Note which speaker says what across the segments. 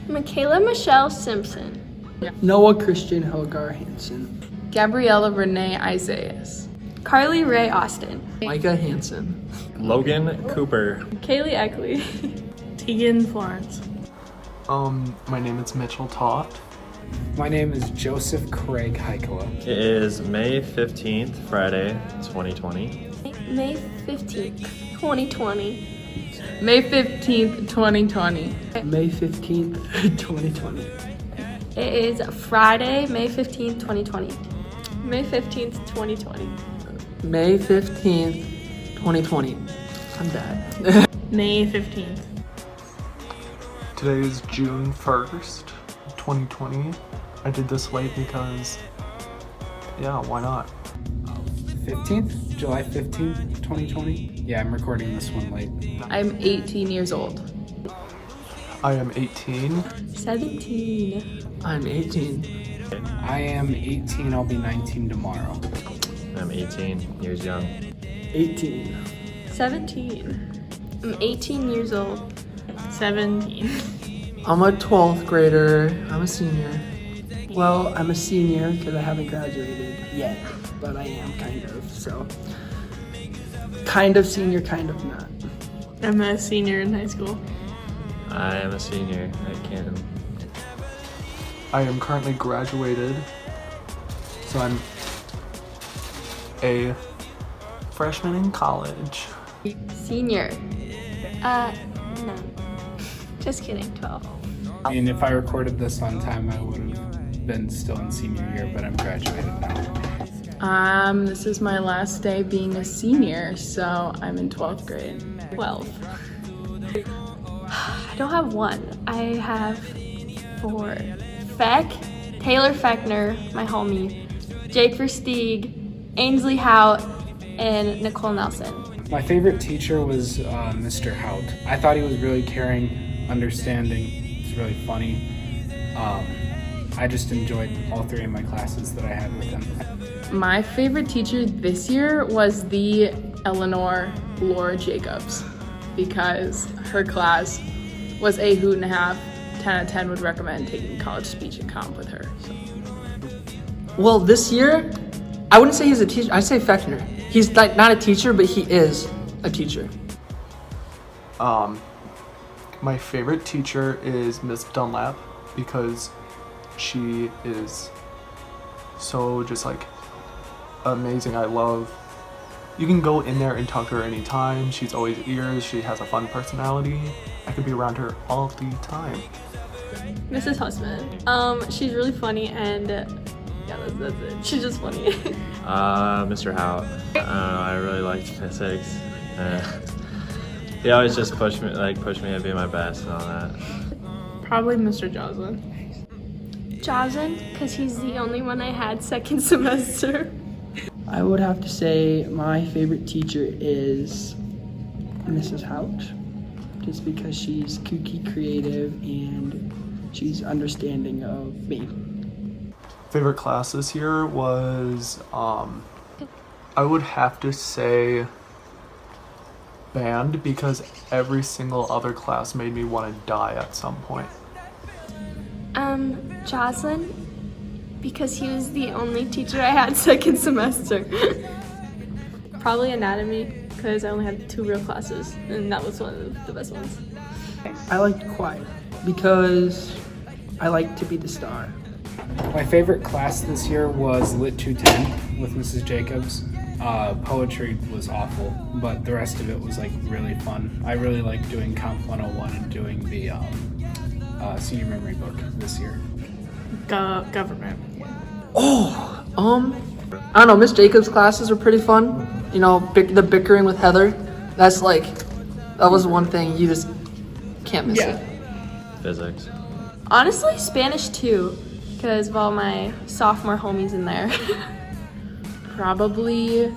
Speaker 1: Michaela Michelle Simpson.
Speaker 2: Noah Christian Helgar Hansen.
Speaker 3: Gabriella Renee Isaias.
Speaker 1: Carly Ray Austin.
Speaker 2: Micah Hansen.
Speaker 4: Logan Cooper.
Speaker 1: Kaylee Eckley.
Speaker 3: Tegan Florence.
Speaker 5: My name is Mitchell Toft.
Speaker 6: My name is Joseph Craig Heikola.
Speaker 4: It is May 15th, Friday, 2020.
Speaker 1: May 15th, 2020.
Speaker 3: May 15th, 2020.
Speaker 2: May 15th, 2020.
Speaker 1: It is Friday, May 15th, 2020. May 15th, 2020.
Speaker 2: May 15th, 2020. I'm bad.
Speaker 3: May 15th.
Speaker 5: Today is June 1st, 2020. I did this late because, yeah, why not?
Speaker 6: 15th? July 15th, 2020? Yeah, I'm recording this one late.
Speaker 3: I'm 18 years old.
Speaker 5: I am 18.
Speaker 1: 17.
Speaker 2: I'm 18.
Speaker 6: I am 18, I'll be 19 tomorrow.
Speaker 4: I'm 18 years young.
Speaker 2: 18.
Speaker 1: 17. I'm 18 years old.
Speaker 3: 17.
Speaker 2: I'm a 12th grader. I'm a senior. Well, I'm a senior because I haven't graduated yet, but I am kind of, so. Kind of senior, kind of not.
Speaker 3: I'm a senior in high school.
Speaker 4: I am a senior at Canton.
Speaker 5: I am currently graduated, so I'm a freshman in college.
Speaker 1: Senior. No. Just kidding, 12.
Speaker 6: And if I recorded this on time, I would have been still in senior year, but I'm graduated now.
Speaker 3: This is my last day being a senior, so I'm in 12th grade.
Speaker 1: 12. I don't have one. I have 4. Feck, Taylor Feckner, my homie, Jake Versteeg, Ainsley Hout, and Nicole Nelson.
Speaker 6: My favorite teacher was Mr. Hout. I thought he was really caring, understanding. He's really funny. I just enjoyed all 3 of my classes that I had with him.
Speaker 3: My favorite teacher this year was the Eleanor Laura Jacobs because her class was a hoot and a half. 10 out of 10 would recommend taking college speech and comp with her. So.
Speaker 2: Well, this year, I wouldn't say he's a teacher. I'd say Fechner. He's like not a teacher, but he is a teacher.
Speaker 5: My favorite teacher is Miss Dunlap because she is so just like amazing. You can go in there and talk to her anytime. She's always ears. She has a fun personality. I could be around her all the time.
Speaker 1: Mrs. Hussman. She's really funny and yeah, that's it. She's just funny.
Speaker 4: Mr. Hout. I really liked physics. He always just pushed me to be my best and all that.
Speaker 3: Probably Mr. Joslin.
Speaker 1: Joslin, because he's the only one I had second semester.
Speaker 2: I would have to say my favorite teacher is Mrs. Hout, just because she's kooky, creative, and she's understanding of me.
Speaker 5: Favorite class this year was, I would have to say band because every single other class made me want to die at some point.
Speaker 1: Joslin, because he was the only teacher I had second semester. Probably anatomy, because I only had 2 real classes, and that was one of the best ones.
Speaker 2: I liked choir because I like to be the star.
Speaker 6: My favorite class this year was Lit 210 with Mrs. Jacobs. Poetry was awful, but the rest of it was like really fun. I really liked doing Comp 101 and doing the senior memory book this year.
Speaker 3: Government.
Speaker 2: I don't know, Miss Jacobs' classes were pretty fun. You know, the bickering with Heather, that was one thing you just can't miss it.
Speaker 4: Physics.
Speaker 1: Honestly, Spanish too, because of all my sophomore homies in there.
Speaker 3: Probably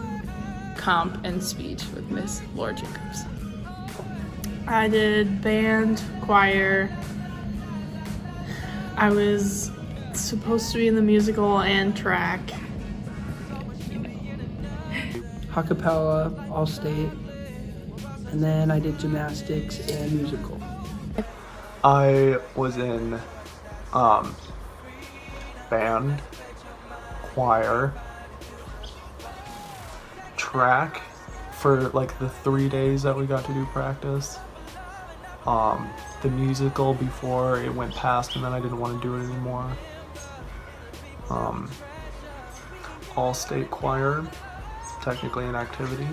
Speaker 3: comp and speech with Miss Laura Jacobs. I did band, choir. I was supposed to be in the musical and track.
Speaker 2: Acapella, All-State, and then I did gymnastics and musical.
Speaker 5: I was in band, choir, track for like the 3 days that we got to do practice. The musical before it went past and then I didn't want to do it anymore. All state choir, technically an activity.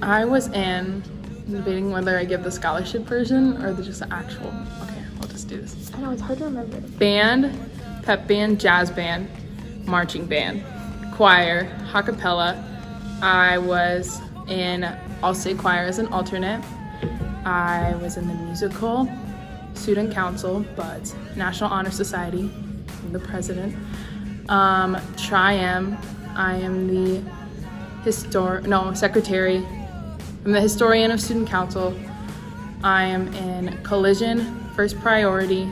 Speaker 3: I was in debating whether I give the scholarship version or just the actual. Okay, I'll just do this.
Speaker 1: I know, it's hard to remember.
Speaker 3: Band, pep band, jazz band, marching band, choir, a cappella. I was in all-state choir as an alternate. I was in the musical, student council, but National Honor Society, I'm the president. Tri-M, I am the secretary. I'm the historian of student council. I am in collision, first priority.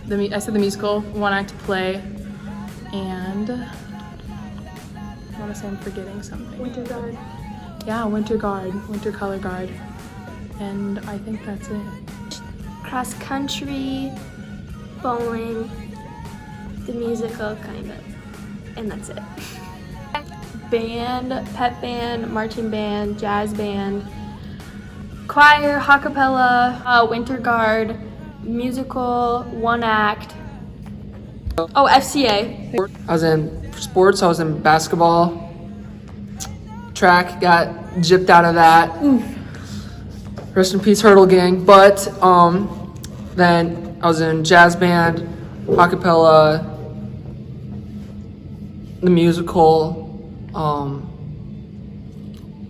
Speaker 3: I said the musical, one act play, and I want to say I'm forgetting something.
Speaker 1: Winter Guard.
Speaker 3: Yeah, Winter Guard, Winter Color Guard, and I think that's it.
Speaker 1: Cross country, bowling, the musical, kind of, and that's it. Band, pep band, marching band, jazz band, choir, a cappella, Winter Guard, musical, one act. Oh, FCA.
Speaker 2: I was in sports. I was in basketball. Track, got gypped out of that. Rest in peace, Hurdle Gang. But then I was in jazz band, a cappella, the musical,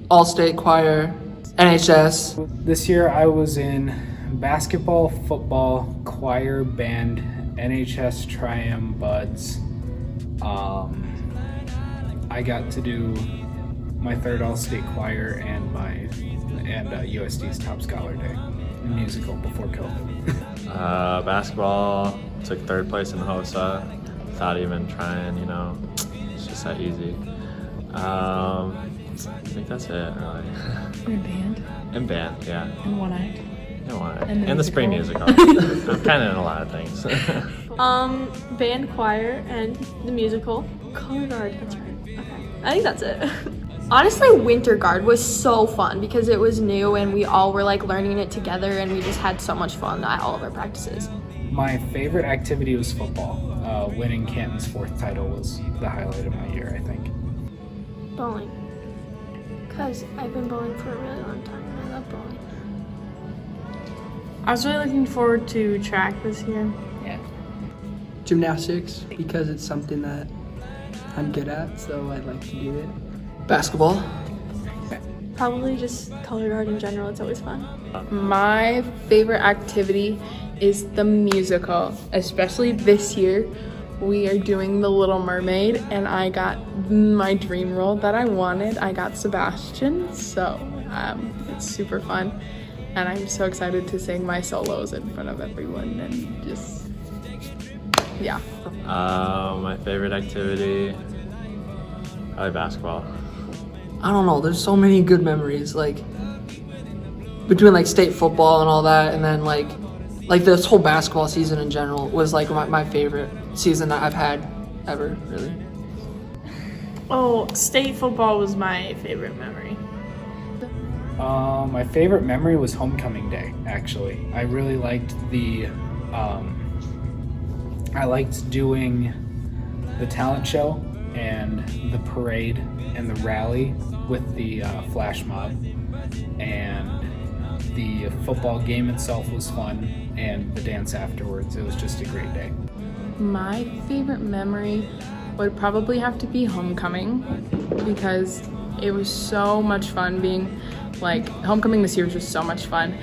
Speaker 2: all-state choir, NHS.
Speaker 6: This year I was in basketball, football, choir, band, NHS, Tri-M, Buds. I got to do my third all-state choir and USD's top scholar day musical before COVID.
Speaker 4: Basketball, took third place in HOSA without even trying, it's just that easy. I think that's it, really.
Speaker 3: In band,
Speaker 4: In band, yeah.
Speaker 3: and one act.
Speaker 4: In one act.
Speaker 3: And the
Speaker 4: And the spring musical.
Speaker 3: musical.
Speaker 4: I'm kind of in a lot of things.
Speaker 1: Band, choir, and the musical. Color Guard, that's right. Okay. I think that's it. Honestly, Winter Guard was so fun because it was new and we all were like learning it together and we just had so much fun at all of our practices.
Speaker 6: My favorite activity was football. Winning Canton's 4th title was the highlight of my year, I think.
Speaker 1: Bowling. Because I've been bowling for a really long time and I love bowling.
Speaker 7: I was really looking forward to track this year.
Speaker 2: Gymnastics, because it's something that I'm good at, so I'd like to do it. Basketball.
Speaker 1: Probably just Color Guard in general, it's always fun.
Speaker 3: My favorite activity is the musical, especially this year. We are doing The Little Mermaid, and I got my dream role that I wanted. I got Sebastian, so it's super fun. And I'm so excited to sing my solos in front of everyone and just, yeah.
Speaker 4: My favorite activity, probably basketball.
Speaker 2: I don't know. There's so many good memories, like between like state football and all that, and then like this whole basketball season in general was like my favorite season that I've had ever, really.
Speaker 7: Oh, state football was my favorite memory.
Speaker 6: My favorite memory was homecoming day, actually. I really liked I liked doing the talent show and the parade and the rally with the flash mob, and the football game itself was fun, and the dance afterwards. It was just a great day.
Speaker 3: My favorite memory would probably have to be homecoming because it was so much fun being homecoming this year was just so much fun.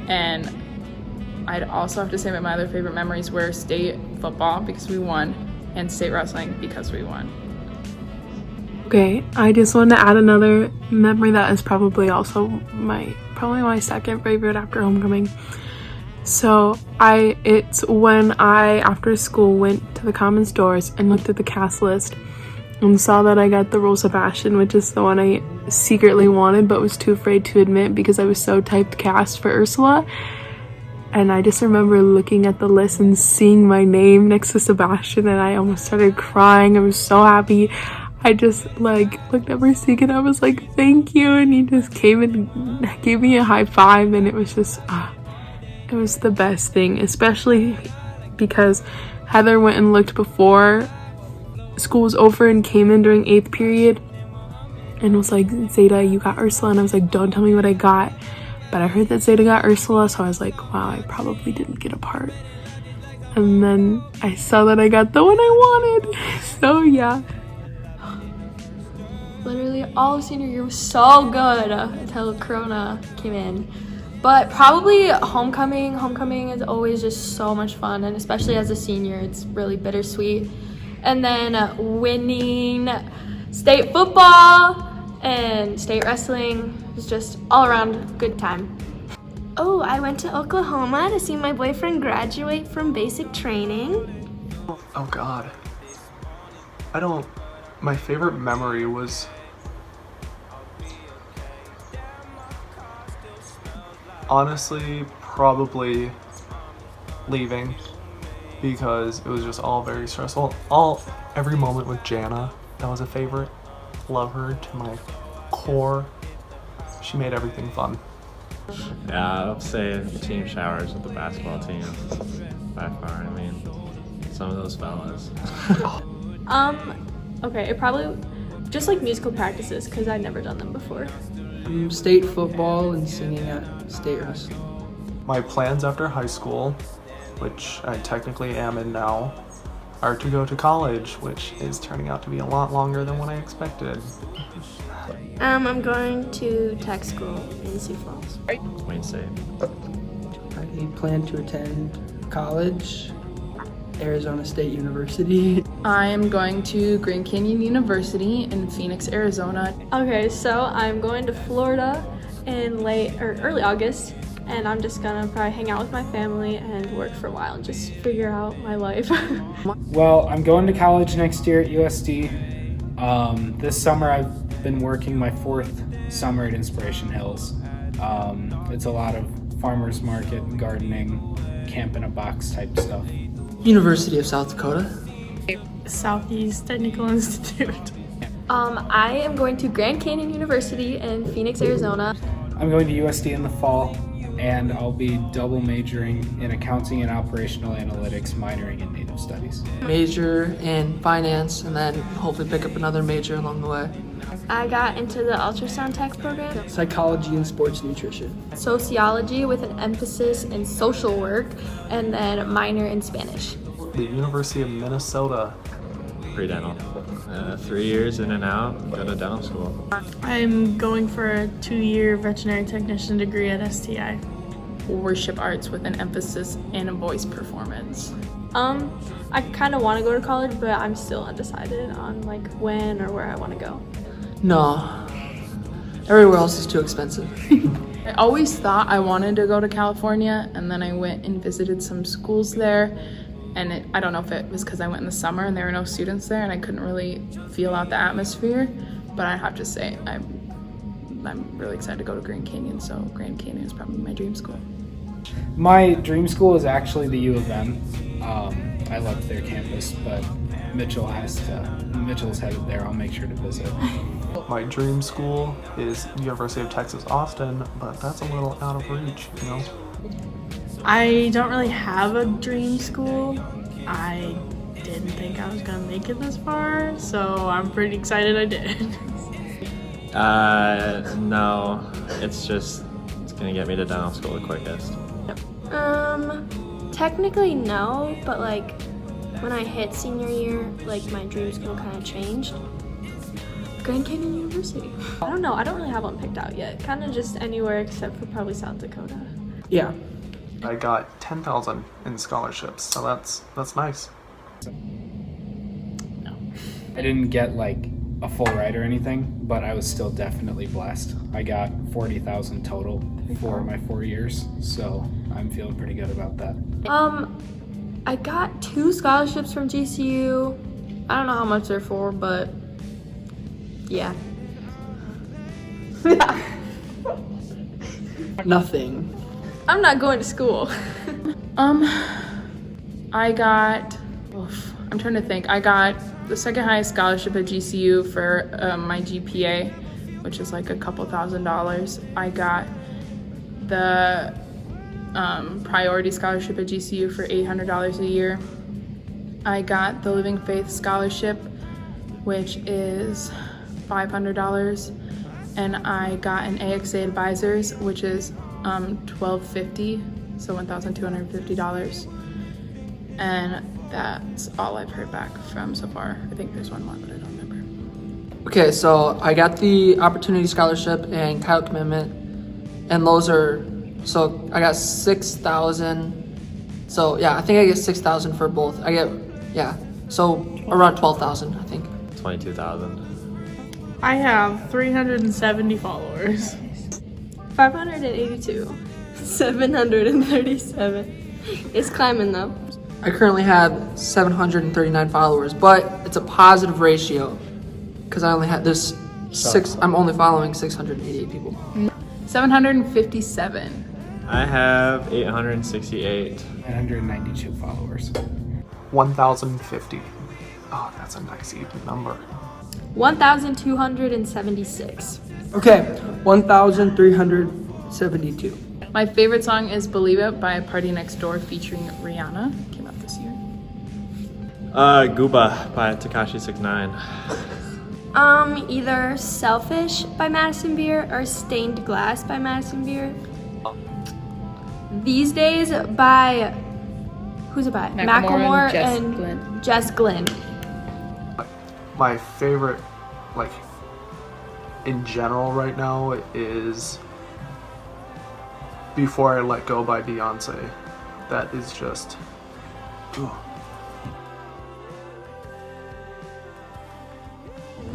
Speaker 3: And I'd also have to say that my other favorite memories were state football because we won and state wrestling because we won.
Speaker 7: Okay, I just wanted to add another memory that is probably also my second favorite after homecoming. So it's when I, after school, went to the common stores and looked at the cast list and saw that I got the role Sebastian, which is the one I secretly wanted but was too afraid to admit because I was so typecast for Ursula. And I just remember looking at the list and seeing my name next to Sebastian, and I almost started crying. I was so happy. I just like looked at Marcin and I was like, thank you, and he just came and gave me a high five, and it was just it was the best thing, especially because Heather went and looked before school was over and came in during 8th period and was like, Zeta, you got Ursula. And I was like, don't tell me what I got. But I heard that Zeta got Ursula, so I was like, wow, I probably didn't get a part. And then I saw that I got the one I wanted. So yeah.
Speaker 1: Literally all of senior year was so good until Corona came in. But probably homecoming. Homecoming is always just so much fun, and especially as a senior, it's really bittersweet. And then winning state football and state wrestling was just all around good time. Oh, I went to Oklahoma to see my boyfriend graduate from basic training.
Speaker 5: Oh God. My favorite memory was honestly probably leaving, because it was just all very stressful. Every moment with Jana, that was a favorite. Love her to my core. She made everything fun.
Speaker 4: Yeah, I'll say team showers with the basketball team by far. I mean, some of those fellas.
Speaker 1: Okay, it probably just like musical practices, because I'd never done them before.
Speaker 2: State football and singing at state wrestling.
Speaker 5: My plans after high school, which I technically am in now, are to go to college, which is turning out to be a lot longer than what I expected.
Speaker 1: I'm going to tech school in Sioux Falls.
Speaker 4: Wayne State.
Speaker 2: I plan to attend college, Arizona State University.
Speaker 3: I am going to Grand Canyon University in Phoenix, Arizona.
Speaker 1: Okay, so I'm going to Florida in early August, and I'm just gonna probably hang out with my family and work for a while and just figure out my life.
Speaker 6: Well, I'm going to college next year at USD. This summer I've been working my 4th summer at Inspiration Hills. It's a lot of farmers market, gardening, camp in a box type stuff.
Speaker 2: University of South Dakota.
Speaker 7: Southeast Technical Institute.
Speaker 1: I am going to Grand Canyon University in Phoenix, Arizona.
Speaker 6: I'm going to USD in the fall, and I'll be double majoring in accounting and operational analytics, minoring in native studies.
Speaker 2: Major in finance, and then hopefully pick up another major along the way.
Speaker 1: I got into the ultrasound tech program,
Speaker 2: Psychology and sports nutrition.
Speaker 1: sociology with an emphasis in social work, and then a minor in Spanish.
Speaker 5: The University of Minnesota.
Speaker 4: Pre-dental. 3 years in and out, go to dental school.
Speaker 7: I'm going for a 2-year veterinary technician degree at STI.
Speaker 3: Worship arts with an emphasis in a voice performance.
Speaker 1: I kind of want to go to college, but I'm still undecided on like when or where I want to go.
Speaker 2: No, everywhere else is too expensive.
Speaker 3: I always thought I wanted to go to California, and then I went and visited some schools there. And I don't know if it was because I went in the summer and there were no students there and I couldn't really feel out the atmosphere, but I have to say I'm really excited to go to Grand Canyon, so Grand Canyon is probably my dream school.
Speaker 6: My dream school is actually the U of M. I love their campus, but Mitchell's headed there. I'll make sure to visit.
Speaker 5: My dream school is University of Texas, Austin, but that's a little out of reach, you know?
Speaker 7: I don't really have a dream school. I didn't think I was gonna make it this far, so I'm pretty excited I did.
Speaker 4: No, it's gonna get me to dental school the quickest.
Speaker 1: Technically no, but like when I hit senior year, like my dream school kind of changed. Grand Canyon University. I don't know, I don't really have one picked out yet. Kind of just anywhere except for probably South Dakota.
Speaker 2: Yeah.
Speaker 5: I got 10,000 in scholarships, so that's nice.
Speaker 6: I didn't get like a full ride or anything, but I was still definitely blessed. I got 40,000 total for my 4 years, so I'm feeling pretty good about that.
Speaker 1: I got 2 scholarships from GCU. I don't know how much they're for, but Yeah.
Speaker 2: Nothing.
Speaker 1: I'm not going to school.
Speaker 3: I got, I'm trying to think. I got the second highest scholarship at GCU for my GPA, which is like a couple $1,000s. I got the priority scholarship at GCU for $800 a year. I got the Living Faith scholarship, which is $500, and I got an AXA Advisors, which is $1,250, so $1,250, and that's all I've heard back from so far. I think there's one more, but I don't remember.
Speaker 2: Okay, so I got the Opportunity Scholarship and Kyle Commitment, and those are, so I got 6,000. So yeah, I think I get 6,000 for both. I get, yeah, so around 12,000, I think.
Speaker 4: 22,000.
Speaker 7: I have 370 followers.
Speaker 1: 582. 737. It's climbing though.
Speaker 2: I currently have 739 followers, but it's a positive ratio because I only had this I'm only following 688 people.
Speaker 3: 757.
Speaker 4: I have 868.
Speaker 6: 992 followers.
Speaker 5: 1,050. Oh, that's a nice even number.
Speaker 1: 1,276.
Speaker 2: Okay, 1,372.
Speaker 3: My favorite song is Believe It by Party Next Door featuring Rihanna. Came out this year.
Speaker 4: Gooba by Tekashi 6ix9ine.
Speaker 1: Either Selfish by Madison Beer or Stained Glass by Madison Beer. These Days by, who's it by?
Speaker 3: Macklemore and
Speaker 1: Jess Glynn.
Speaker 5: My favorite, like, in general right now is Before I Let Go by Beyonce. That is just, ooh.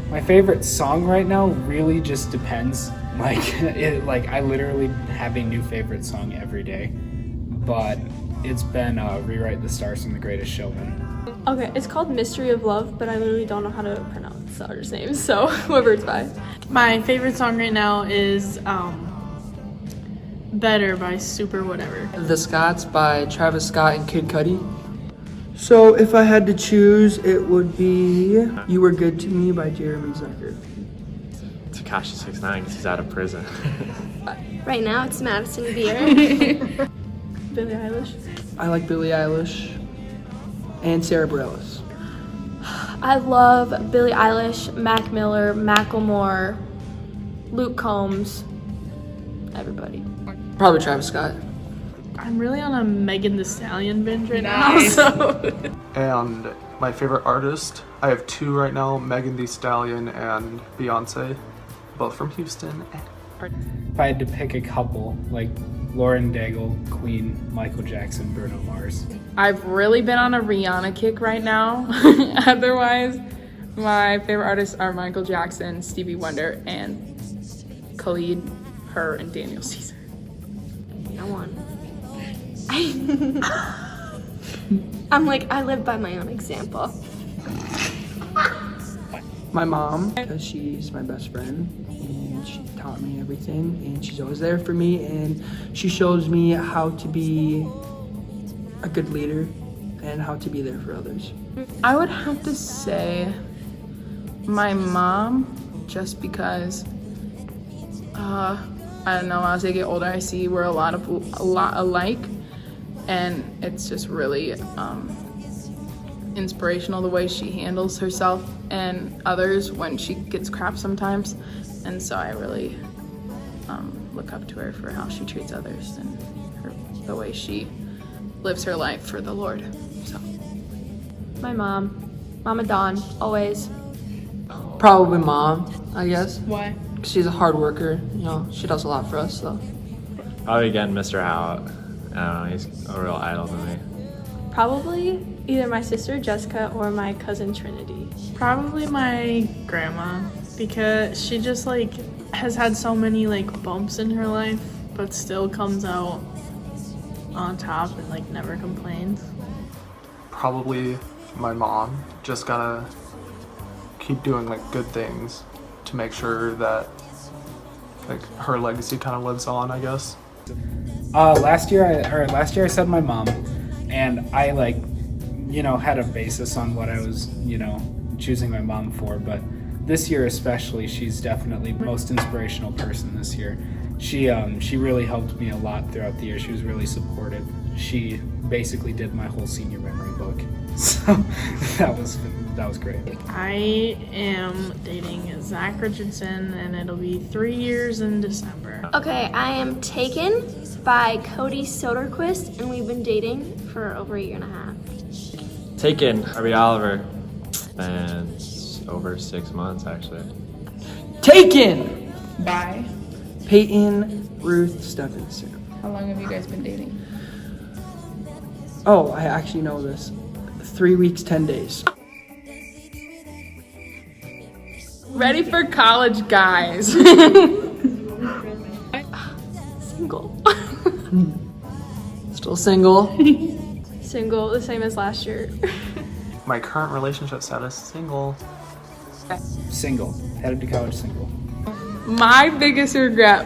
Speaker 6: My favorite song right now really just depends. Like I literally have a new favorite song every day, but it's been Rewrite the Stars from The Greatest Showman.
Speaker 1: Okay, it's called Mystery of Love, but I literally don't know how to pronounce the artist's name, so whoever it's by.
Speaker 7: My favorite song right now is Better by Super Whatever.
Speaker 2: The Scots by Travis Scott and Kid Cudi. So if I had to choose, it would be You Were Good to Me by Jeremy Zucker.
Speaker 4: Tekashi 6ix9ine because he's out of prison.
Speaker 1: Right now it's Madison Beer.
Speaker 7: Billie Eilish.
Speaker 2: I like Billie Eilish and Sarah Bareilles.
Speaker 1: I love Billie Eilish, Mac Miller, Macklemore, Luke Combs, everybody.
Speaker 2: Probably Travis Scott.
Speaker 7: I'm really on a Megan Thee Stallion binge right now, so.
Speaker 5: And my favorite artist, I have two right now, Megan Thee Stallion and Beyonce, both from Houston.
Speaker 6: If I had to pick a couple, like Lauren Daigle, Queen, Michael Jackson, Bruno Mars.
Speaker 3: I've really been on a Rihanna kick right now. Otherwise, my favorite artists are Michael Jackson, Stevie Wonder, and Khalid, her, and Daniel Caesar.
Speaker 1: No one. I'm like, I live by my own example.
Speaker 2: My mom, because she's my best friend, and she taught me everything, and she's always there for me, and she shows me how to be a good leader and how to be there for others.
Speaker 3: I would have to say my mom, just because I don't know, as I get older I see we're a lot alike, and it's just really inspirational the way she handles herself and others when she gets crap sometimes, and so I really look up to her for how she treats others and the way she lives her life for the Lord. So
Speaker 1: My mom, Mama Dawn, always.
Speaker 2: Probably Mom, I guess.
Speaker 7: Why?
Speaker 2: She's a hard worker, you know, she does a lot for us, so.
Speaker 4: Probably again, Mr. Howard. He's a real idol to me.
Speaker 1: Probably either my sister Jessica or my cousin Trinity.
Speaker 7: Probably my grandma, because she just like has had so many like bumps in her life, but still comes out on top and like never complains.
Speaker 5: Probably my mom. Just gotta keep doing like good things to make sure that like her legacy kind of lives on, I guess.
Speaker 6: Last year I said my mom, and I had a basis on what I was, choosing my mom for, but this year especially, she's definitely the most inspirational person this year. She really helped me a lot throughout the year. She was really supportive. She basically did my whole senior memory book. So that was great.
Speaker 3: I am dating Zach Richardson, and it'll be 3 years in December.
Speaker 1: Okay, I am taken by Cody Soderquist, and we've been dating for over 1.5 years.
Speaker 4: Taken, Harvey Oliver. And it's over 6 months, actually.
Speaker 2: Taken
Speaker 3: Bye.
Speaker 2: Peyton Ruth Stephenson.
Speaker 3: How long have you guys been dating?
Speaker 2: Oh, I actually know this. 3 weeks, 10 days.
Speaker 3: Ready for college, guys.
Speaker 1: Single.
Speaker 2: Still single.
Speaker 1: Single, the same as last year.
Speaker 5: My current relationship status, single.
Speaker 6: Single. Headed to college single.
Speaker 3: My biggest regret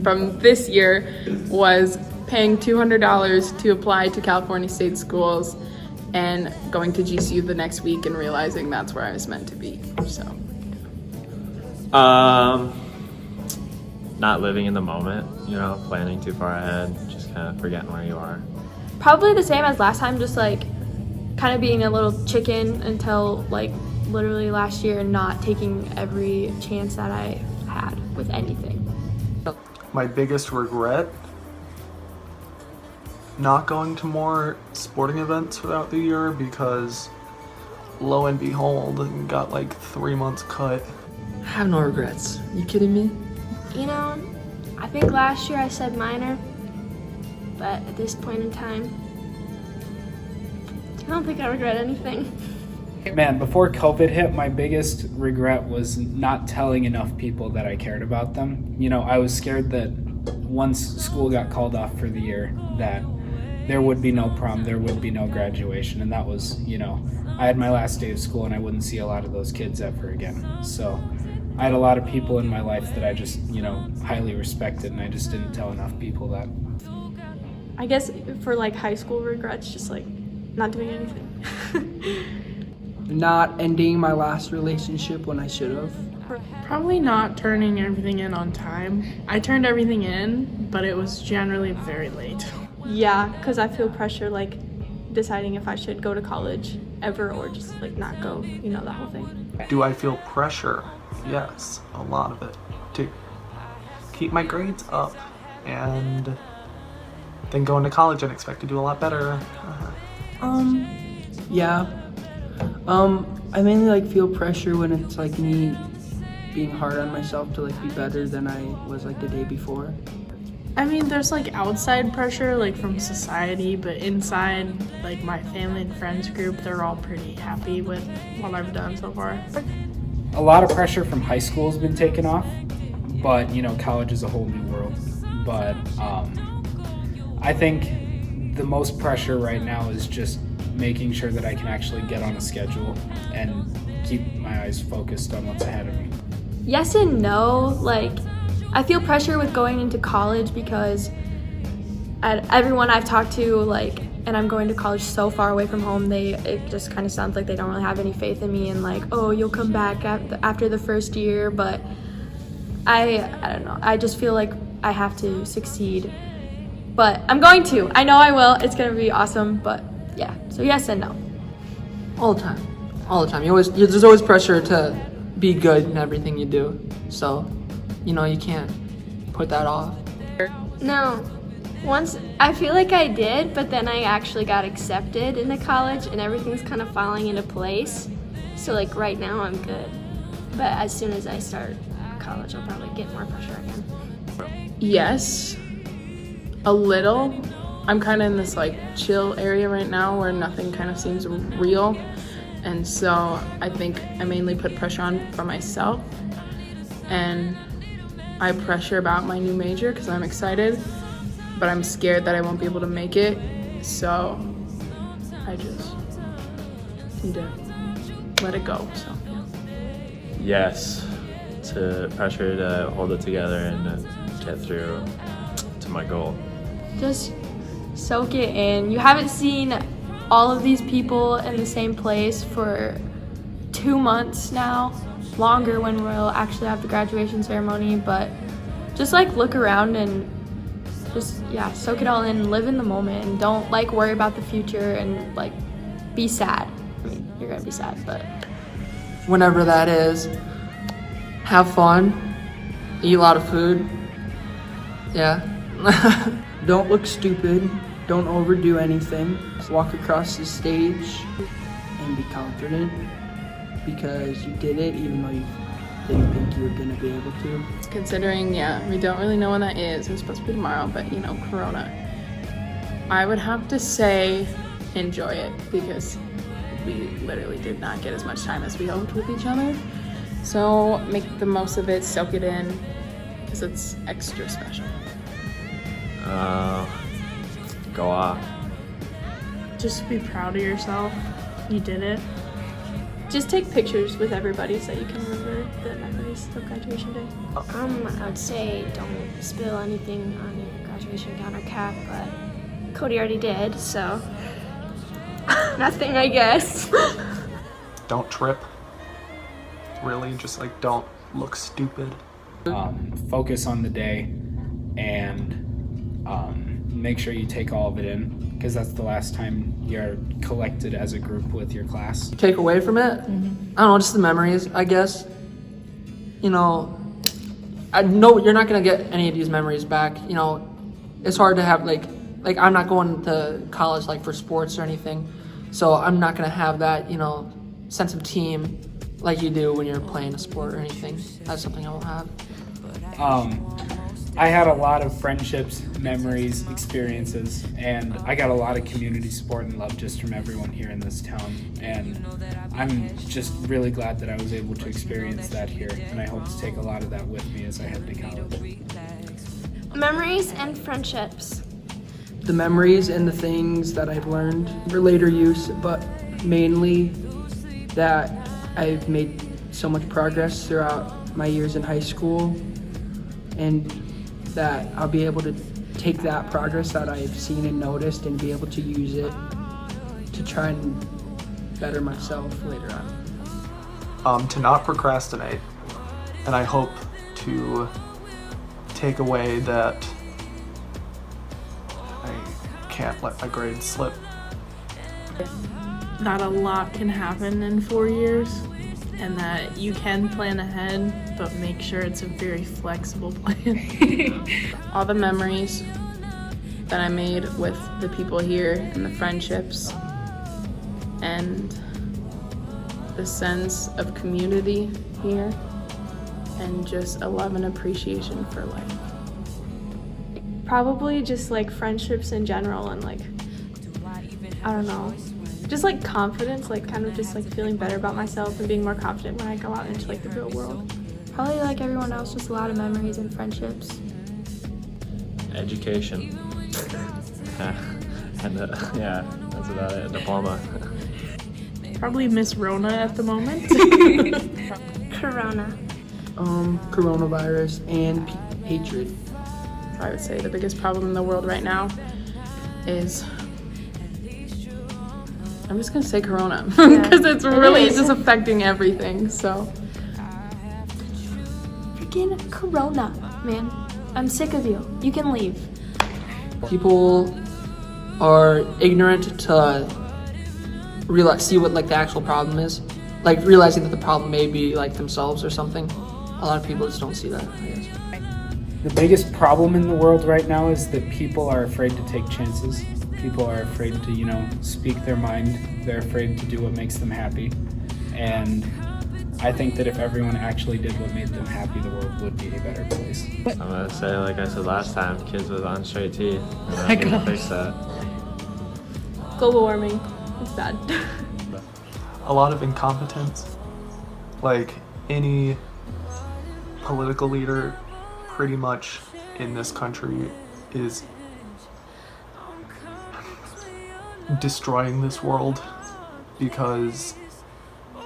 Speaker 3: from this year was paying $200 to apply to California state schools and going to GCU the next week and realizing that's where I was meant to be. So,
Speaker 4: Not living in the moment, planning too far ahead, just kind of forgetting where you are.
Speaker 1: Probably the same as last time, just like kind of being a little chicken until like literally last year and not taking every chance that I had with anything.
Speaker 5: My biggest regret, not going to more sporting events throughout the year because lo and behold, got like 3 months cut.
Speaker 2: I have no regrets. You kidding me?
Speaker 1: I think last year I said minor, but at this point in time, I don't think I regret anything.
Speaker 6: Man, before COVID hit, my biggest regret was not telling enough people that I cared about them. I was scared that once school got called off for the year, that there would be no prom, there would be no graduation, and that was, I had my last day of school and I wouldn't see a lot of those kids ever again. So I had a lot of people in my life that I just, highly respected, and I just didn't tell enough people that.
Speaker 1: I guess for like high school regrets, just like not doing anything.
Speaker 2: Not ending my last relationship when I should have.
Speaker 3: probably not turning everything in on time. I turned everything in, but it was generally very late.
Speaker 1: Yeah, because I feel pressure like deciding if I should go to college ever or just like not go, that whole thing.
Speaker 5: Do I feel pressure? Yes, a lot of it. To keep my grades up and then go into college and expect to do a lot better.
Speaker 2: Yeah. I mainly feel pressure when it's me being hard on myself to be better than I was the day before.
Speaker 3: I mean, there's outside pressure from society, but inside my family and friends group, they're all pretty happy with what I've done so far.
Speaker 6: A lot of pressure from high school has been taken off, but college is a whole new world. But I think the most pressure right now is just making sure that I can actually get on a schedule and keep my eyes focused on what's ahead of me.
Speaker 1: Yes and no. I feel pressure with going into college because everyone I've talked to, and I'm going to college so far away from home, it just kind of sounds like they don't really have any faith in me and oh, you'll come back after the first year. But I don't know. I just feel like I have to succeed. But I'm going to. I know I will. It's going to be awesome. But yeah, so yes and no.
Speaker 2: All the time. There's always pressure to be good in everything you do. So, you can't put that off.
Speaker 1: No. Once I feel like I did, but then I actually got accepted into college and everything's kind of falling into place. So right now I'm good. But as soon as I start college, I'll probably get more pressure again.
Speaker 3: Yes, a little. I'm kind of in this chill area right now where nothing kind of seems real. And so I think I mainly put pressure on for myself. And I pressure about my new major because I'm excited, but I'm scared that I won't be able to make it. So I just need to let it go. So yeah.
Speaker 4: Yes, pressure to hold it together and get through to my goal.
Speaker 1: Just soak it in. You haven't seen all of these people in the same place for 2 months now, longer when we'll actually have the graduation ceremony, but just like look around and just soak it all in, live in the moment, and don't like worry about the future and like be sad. I mean, you're gonna be sad, but
Speaker 2: Whenever that is, have fun, eat a lot of food. Yeah. Don't look stupid. Don't overdo anything. Just walk across the stage and be confident because you did it even though you didn't think you were going to be able to.
Speaker 3: Considering, we don't really know when that is. It's supposed to be tomorrow, but Corona. I would have to say enjoy it because we literally did not get as much time as we hoped with each other. So make the most of it, soak it in, because it's extra special.
Speaker 4: Go off.
Speaker 7: Just be proud of yourself. You did it.
Speaker 1: just take pictures with everybody so you can remember the memories of graduation day.
Speaker 8: I would say don't spill anything on your graduation gown or cap, but Cody already did, so nothing, I guess.
Speaker 5: Don't trip. Really, just like don't look stupid.
Speaker 6: Focus on the day and make sure you take all of it in, because that's the last time you're collected as a group with your class.
Speaker 2: Take away from it? I don't know, just the memories, I guess. You know, I know you're not gonna get any of these memories back. You know, it's hard to have like I'm not going to college like for sports or anything, so I'm not gonna have that, you know, sense of team like you do when you're playing a sport or anything. That's something I won't have.
Speaker 6: I had a lot of friendships, memories, experiences, and I got a lot of community support and love just from everyone here in this town. And I'm just really glad that I was able to experience that here, and I hope to take a lot of that with me as I head to college.
Speaker 8: Memories and friendships.
Speaker 2: The memories and the things that I've learned for later use, but mainly that I've made so much progress throughout my years in high school, and that I'll be able to take that progress that I've seen and noticed and be able to use it to try and better myself later on.
Speaker 5: To not procrastinate, and I hope to take away that I can't let my grades slip.
Speaker 7: That a lot can happen in 4 years, and that you can plan ahead, but make sure it's a very flexible plan.
Speaker 3: All the memories that I made with the people here and the friendships and the sense of community here and just a love and appreciation for life.
Speaker 1: Probably just like friendships in general and like, I don't know, just like confidence, like kind of just like feeling better about myself and being more confident when I go out into like the real world. Probably like everyone else, just a lot of memories and friendships.
Speaker 4: Education. And yeah, that's about it. Diploma.
Speaker 7: Probably Miss Rona at the moment.
Speaker 8: Corona.
Speaker 2: Coronavirus and hatred.
Speaker 3: I would say the biggest problem in the world right now is, I'm just gonna say Corona, because it's really just affecting everything, so.
Speaker 1: Freaking Corona, man. I'm sick of you. You can leave.
Speaker 2: People are ignorant to see what like the actual problem is, like realizing that the problem may be like themselves or something. A lot of people just don't see that, I guess.
Speaker 6: The biggest problem in the world right now is that people are afraid to take chances. People are afraid to, speak their mind. They're afraid to do what makes them happy. And I think that if everyone actually did what made them happy, the world would be a better place.
Speaker 4: I'm gonna say, like I said last time, kids with on straight T. And I can fix that.
Speaker 1: Global warming. It's bad.
Speaker 5: A lot of incompetence. Like any political leader pretty much in this country is destroying this world because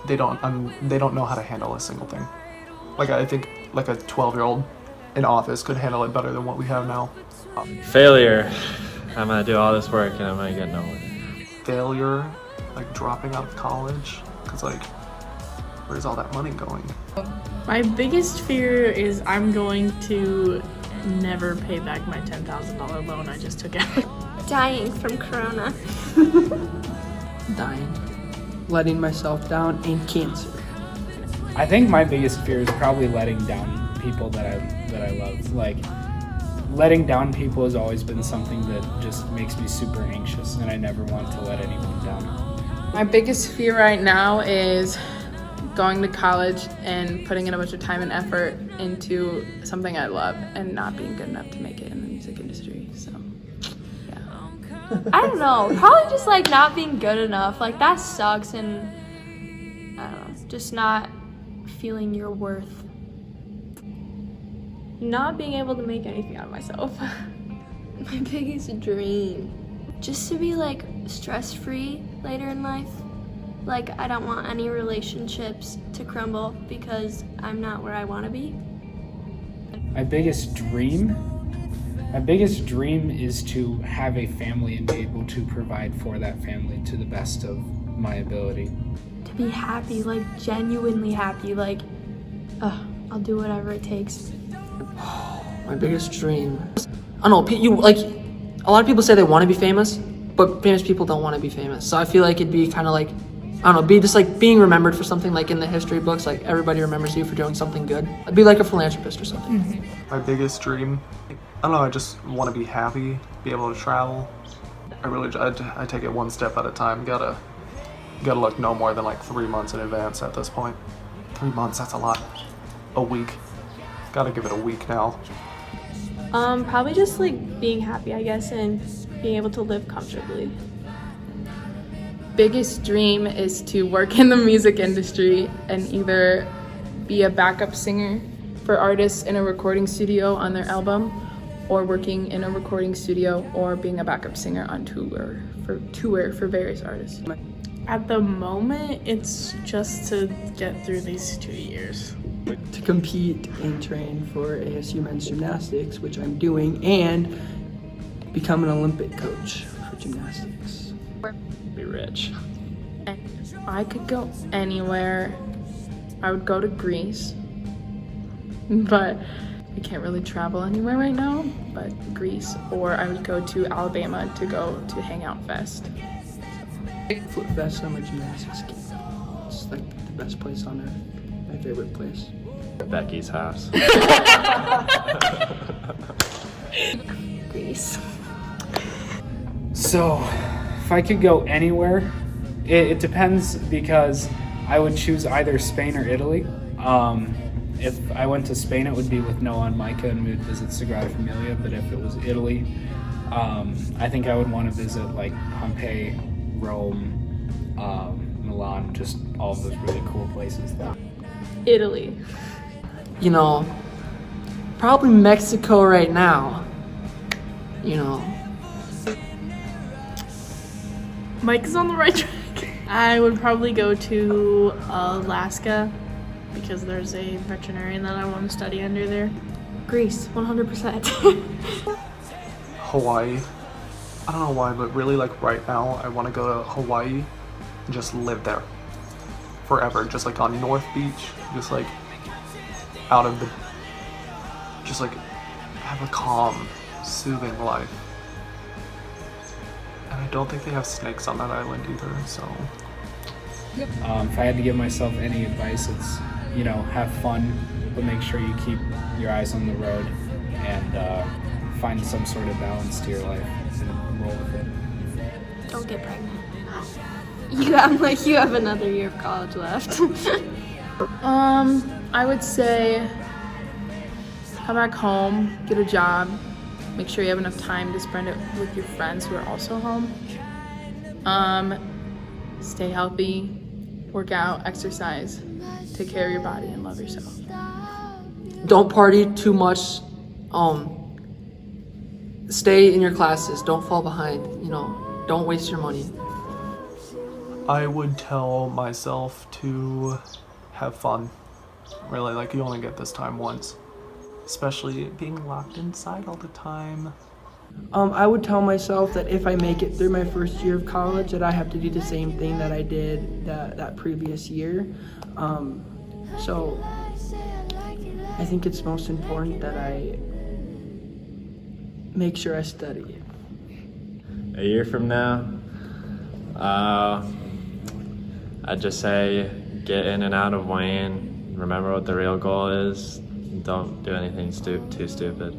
Speaker 5: they don't know how to handle a single thing. Like I think like a 12-year-old in office could handle it better than what we have now.
Speaker 4: Failure. I'm gonna do all this work and I'm gonna get nowhere.
Speaker 5: Failure, like dropping out of college, because like, where's all that money going?
Speaker 3: My biggest fear is I'm going to never pay back my $10,000 loan I just took out.
Speaker 8: Dying from corona.
Speaker 2: Dying, letting myself down, and cancer.
Speaker 6: I think my biggest fear is probably letting down people that I love. Like, letting down people has always been something that just makes me super anxious, and I never want to let anyone down.
Speaker 3: My biggest fear right now is going to college and putting in a bunch of time and effort into something I love and not being good enough to make it in the music industry. So, yeah.
Speaker 1: I don't know. Probably just like not being good enough. Like that sucks, and I don't know. Just not feeling your worth. Not being able to make anything out of myself.
Speaker 8: My biggest dream, just to be like stress-free later in life. Like, I don't want any relationships to crumble because I'm not where I want to be.
Speaker 6: My biggest dream is to have a family and be able to provide for that family to the best of my ability.
Speaker 1: To be happy, like genuinely happy, like, I'll do whatever it takes.
Speaker 2: My biggest dream. I don't know. You like a lot of people say they want to be famous, but famous people don't want to be famous. So I feel like it'd be kind of like, I don't know, be just like being remembered for something like in the history books. Like everybody remembers you for doing something good. I'd be like a philanthropist or something.
Speaker 5: My biggest dream, I don't know. I just want to be happy, be able to travel. I take it one step at a time. Gotta look no more than like 3 months in advance at this point. 3 months, that's a lot. A week. Gotta give it a week now.
Speaker 1: Probably just like being happy, I guess, and being able to live comfortably.
Speaker 3: Biggest dream is to work in the music industry and either be a backup singer for artists in a recording studio on their album, or working in a recording studio, or being a backup singer on tour for various artists.
Speaker 9: At the moment, it's just to get through these 2 years.
Speaker 2: To compete and train for ASU men's gymnastics, which I'm doing, and become an Olympic coach for gymnastics.
Speaker 4: Be rich.
Speaker 3: If I could go anywhere, I would go to Greece, but we can't really travel anywhere right now, but Greece, or I would go to Alabama to go to Hangout Fest.
Speaker 2: Flip Fest, summer gymnastics camp. It's like the best place on earth. My favorite place.
Speaker 4: Becky's house.
Speaker 8: Greece.
Speaker 6: So, if I could go anywhere, it depends, because I would choose either Spain or Italy. If I went to Spain, it would be with Noah and Micah, and we would visit Sagrada Familia. But if it was Italy, I think I would want to visit like Pompeii, Rome, Milan, just all of those really cool places there.
Speaker 1: Italy.
Speaker 2: You know, probably Mexico right now. You know.
Speaker 9: Mike is on the right track. I would probably go to Alaska because there's a veterinarian that I want to study under there.
Speaker 1: Greece, 100%.
Speaker 5: Hawaii. I don't know why, but really like right now, I want to go to Hawaii and just live there forever. Just like on North Beach, just like out of the, just like have a calm, soothing life. And I don't think they have snakes on that island either, so.
Speaker 6: If I had to give myself any advice, it's, you know, have fun, but make sure you keep your eyes on the road and find some sort of balance to your life and roll with it.
Speaker 8: Don't get pregnant. You have another year of college left.
Speaker 3: I would say come back home, get a job, make sure you have enough time to spend it with your friends who are also home. Stay healthy, work out, exercise, take care of your body, and love yourself.
Speaker 2: Don't party too much. Stay in your classes. Don't fall behind. You know, don't waste your money.
Speaker 5: I would tell myself to have fun Really, like, you only get this time once. Especially being locked inside all the time.
Speaker 2: I would tell myself that if I make it through my first year of college, that I have to do the same thing that I did that previous year. So I think it's most important that I make sure I study.
Speaker 4: A year from now, I'd just say get in and out of Wayne. Remember what the real goal is. Don't do anything too stupid.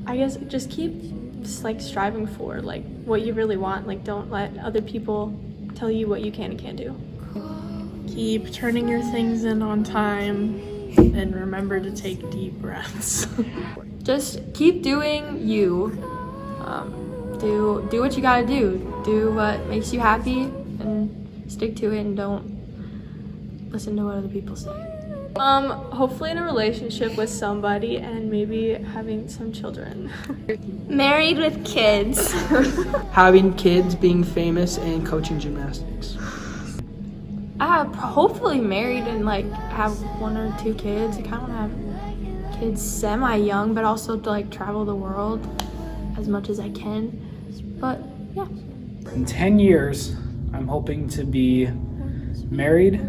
Speaker 1: I guess just keep like striving for like what you really want. Like don't let other people tell you what you can and can't do.
Speaker 9: Keep turning your things in on time and remember to take deep breaths.
Speaker 1: Just keep doing you. Do what you gotta do. Do what makes you happy and stick to it and don't listen to what other people say. Hopefully in a relationship with somebody and maybe having some children.
Speaker 8: Married with kids.
Speaker 2: Having kids, being famous, and coaching gymnastics.
Speaker 1: Hopefully married and like have 1 or 2 kids. I kind of want to have kids semi-young, but also to like travel the world as much as I can. But yeah.
Speaker 6: In 10 years, I'm hoping to be married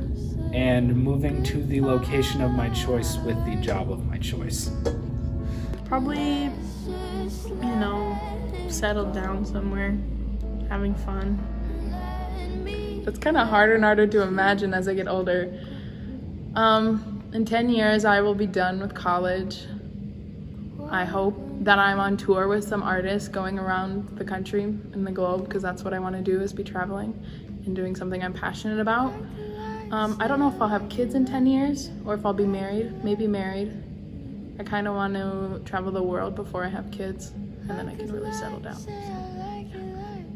Speaker 6: and moving to the location of my choice with the job of my choice.
Speaker 9: Probably, settled down somewhere, having fun.
Speaker 3: It's kind of harder and harder to imagine as I get older. In 10 years, I will be done with college. I hope that I'm on tour with some artists going around the country and the globe, because that's what I want to do, is be traveling and doing something I'm passionate about. I don't know if I'll have kids in 10 years or if I'll be married, maybe married. I kind of want to travel the world before I have kids, and then I can really settle down.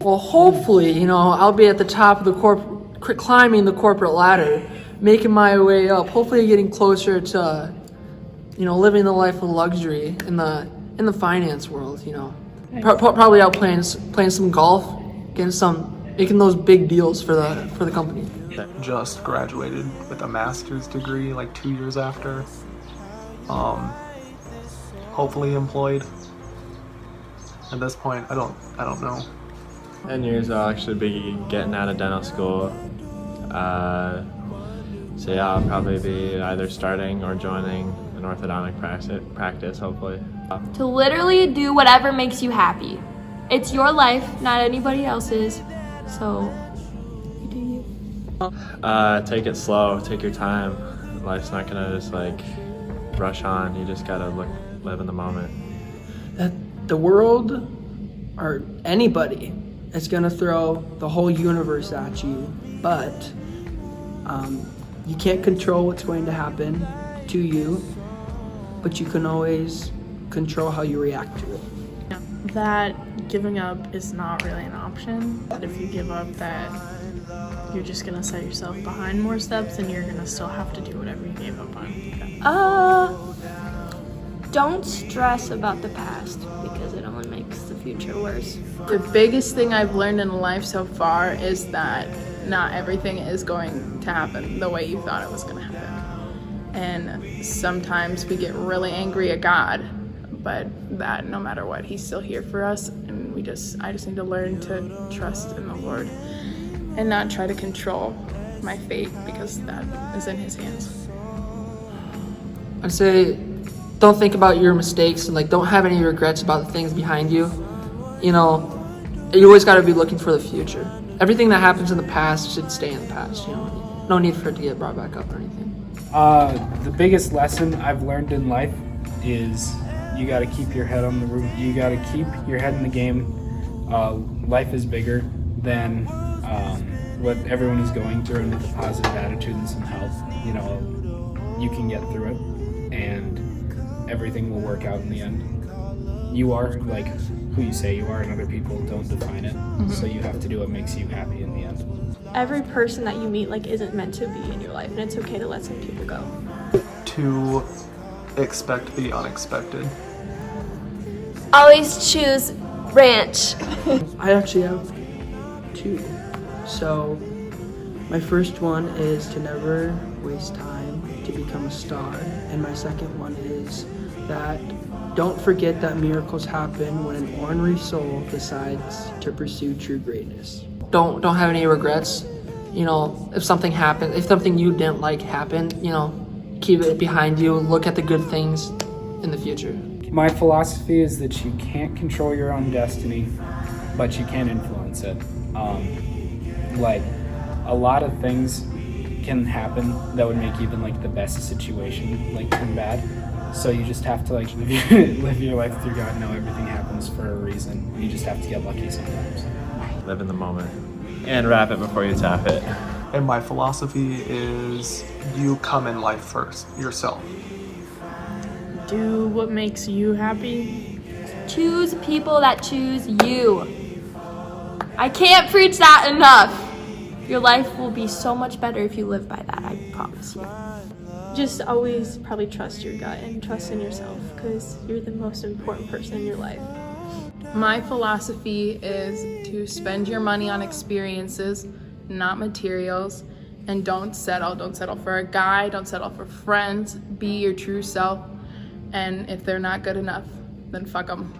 Speaker 2: Well, hopefully, I'll be at the top of the climbing the corporate ladder, making my way up, hopefully getting closer to, living the life of luxury in the finance world, Probably out playing some golf, making those big deals for the company.
Speaker 5: Just graduated with a master's degree like 2 years after. Hopefully employed. At this point, I don't know.
Speaker 4: 10 years I'll actually be getting out of dental school. So yeah, I'll probably be either starting or joining an orthodontic practice hopefully.
Speaker 8: To literally do whatever makes you happy. It's your life, not anybody else's. So, you do you.
Speaker 4: Take it slow, take your time. Life's not gonna just like rush on. You just gotta live in the moment.
Speaker 2: That the world or anybody is gonna throw the whole universe at you, but you can't control what's going to happen to you, but you can always control how you react to it.
Speaker 9: That giving up is not really an option. But if you give up, that you're just gonna set yourself behind more steps and you're gonna still have to do whatever you gave up on.
Speaker 8: Don't stress about the past because it only makes the future worse.
Speaker 3: The biggest thing I've learned in life so far is that not everything is going to happen the way you thought it was going to happen. And sometimes we get really angry at God, but that no matter what, He's still here for us, and I just need to learn to trust in the Lord and not try to control my fate, because that is in His hands.
Speaker 2: I'd say don't think about your mistakes and don't have any regrets about the things behind you. You always got to be looking for the future. Everything that happens in the past should stay in the past. No need for it to get brought back up or anything.
Speaker 6: The biggest lesson I've learned in life is you got to keep your head on the roof. You got to keep your head in the game. Life is bigger than what everyone is going through, and with a positive attitude and some help, you can get through it, and everything will work out in the end. You are who you say you are, and other people don't define it. Mm-hmm. So you have to do what makes you happy in the end.
Speaker 1: Every person that you meet isn't meant to be in your life, and it's okay to let some people go.
Speaker 5: To expect the unexpected.
Speaker 8: Always choose ranch.
Speaker 2: I actually have 2. So my first one is to never waste time, to be become a star. And my second one is that don't forget that miracles happen when an ornery soul decides to pursue true greatness. Don't have any regrets. You know, if something happened, if something you didn't like happened, you know, keep it behind you. Look at the good things in the future.
Speaker 6: My philosophy is that you can't control your own destiny, but you can influence it. Like, a lot of things can happen that would make even like the best situation like turn bad. So you just have to like live your life through God. Know everything happens for a reason. You just have to get lucky sometimes.
Speaker 4: Live in the moment and wrap it before you tap it.
Speaker 5: And my philosophy is you come in life first, yourself.
Speaker 9: Do what makes you happy.
Speaker 8: Choose people that choose you. I can't preach that enough. Your life will be so much better if you live by that, I promise you.
Speaker 1: Just always probably trust your gut and trust in yourself because you're the most important person in your life.
Speaker 3: My philosophy is to spend your money on experiences, not materials, and don't settle. Don't settle for a guy, don't settle for friends. Be your true self, and if they're not good enough, then fuck them.